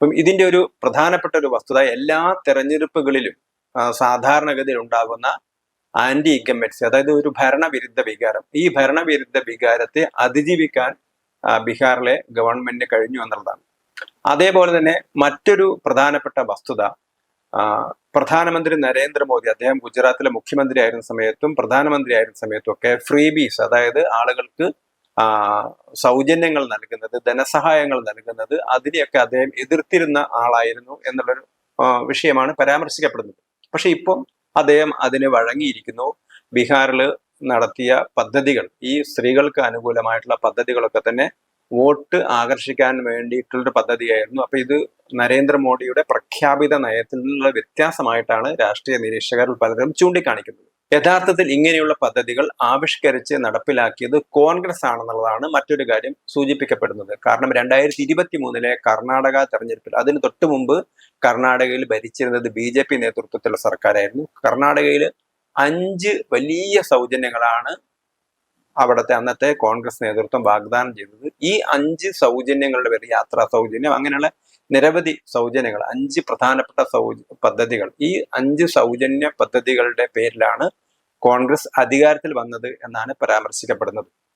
അപ്പം ഇതിന്റെ ഒരു പ്രധാനപ്പെട്ട ഒരു വസ്തുത എല്ലാ തെരഞ്ഞെടുപ്പുകളിലും സാധാരണഗതിയിൽ ഉണ്ടാകുന്ന ആന്റി ഇൻകംബൻസി, അതായത് ഒരു ഭരണവിരുദ്ധ വികാരം, ഈ ഭരണവിരുദ്ധ വികാരത്തെ അതിജീവിക്കാൻ ബീഹാറിലെ ഗവൺമെന്റിന് കഴിഞ്ഞു എന്നുള്ളതാണ്. അതേപോലെ തന്നെ മറ്റൊരു പ്രധാനപ്പെട്ട വസ്തുത, പ്രധാനമന്ത്രി നരേന്ദ്രമോദി അദ്ദേഹം ഗുജറാത്തിലെ മുഖ്യമന്ത്രി ആയിരുന്ന സമയത്തും പ്രധാനമന്ത്രി ആയിരുന്ന സമയത്തും ഒക്കെ ഫ്രീബീസ്, അതായത് ആളുകൾക്ക് സൗജന്യങ്ങൾ നൽകുന്നത്, ധനസഹായങ്ങൾ നൽകുന്നത്, അതിനെയൊക്കെ അദ്ദേഹം എതിർത്തിരുന്ന ആളായിരുന്നു എന്നുള്ളൊരു വിഷയമാണ് പരാമർശിക്കപ്പെടുന്നത്. പക്ഷെ ഇപ്പം അദ്ദേഹം അതിന് വഴങ്ങിയിരിക്കുന്നു. ബീഹാറിൽ നടത്തിയ പദ്ധതികൾ, ഈ സ്ത്രീകൾക്ക് അനുകൂലമായിട്ടുള്ള പദ്ധതികളൊക്കെ തന്നെ വോട്ട് ആകർഷിക്കാൻ വേണ്ടിയിട്ടുള്ളൊരു പദ്ധതിയായിരുന്നു. അപ്പൊ ഇത് നരേന്ദ്രമോദിയുടെ പ്രഖ്യാപിത നയത്തിൽ നിന്നുള്ള വ്യത്യാസമായിട്ടാണ് രാഷ്ട്രീയ നിരീക്ഷകർ പലരും ചൂണ്ടിക്കാണിക്കുന്നത്. യഥാർത്ഥത്തിൽ ഇങ്ങനെയുള്ള പദ്ധതികൾ ആവിഷ്കരിച്ച് നടപ്പിലാക്കിയത് കോൺഗ്രസ് ആണെന്നുള്ളതാണ് മറ്റൊരു കാര്യം സൂചിപ്പിക്കപ്പെടുന്നത്. കാരണം 2023 കർണാടക തെരഞ്ഞെടുപ്പിൽ, അതിന് തൊട്ടു മുമ്പ് കർണാടകയിൽ ഭരിച്ചിരുന്നത് BJP നേതൃത്വത്തിലുള്ള സർക്കാരായിരുന്നു. കർണാടകയിൽ 5 വലിയ സൗജന്യങ്ങളാണ് അവിടുത്തെ അന്നത്തെ കോൺഗ്രസ് നേതൃത്വം വാഗ്ദാനം ചെയ്തത്. ഈ 5 സൗജന്യങ്ങളുടെ പേര്, യാത്രാ സൗജന്യം, അങ്ങനെയുള്ള നിരവധി സൗജന്യങ്ങൾ, 5 പ്രധാനപ്പെട്ട പദ്ധതികൾ, ഈ 5 സൗജന്യ പദ്ധതികളുടെ പേരിലാണ് കോൺഗ്രസ് അധികാരത്തിൽ വന്നത് എന്നാണ് പരാമർശിക്കപ്പെടുന്നത്.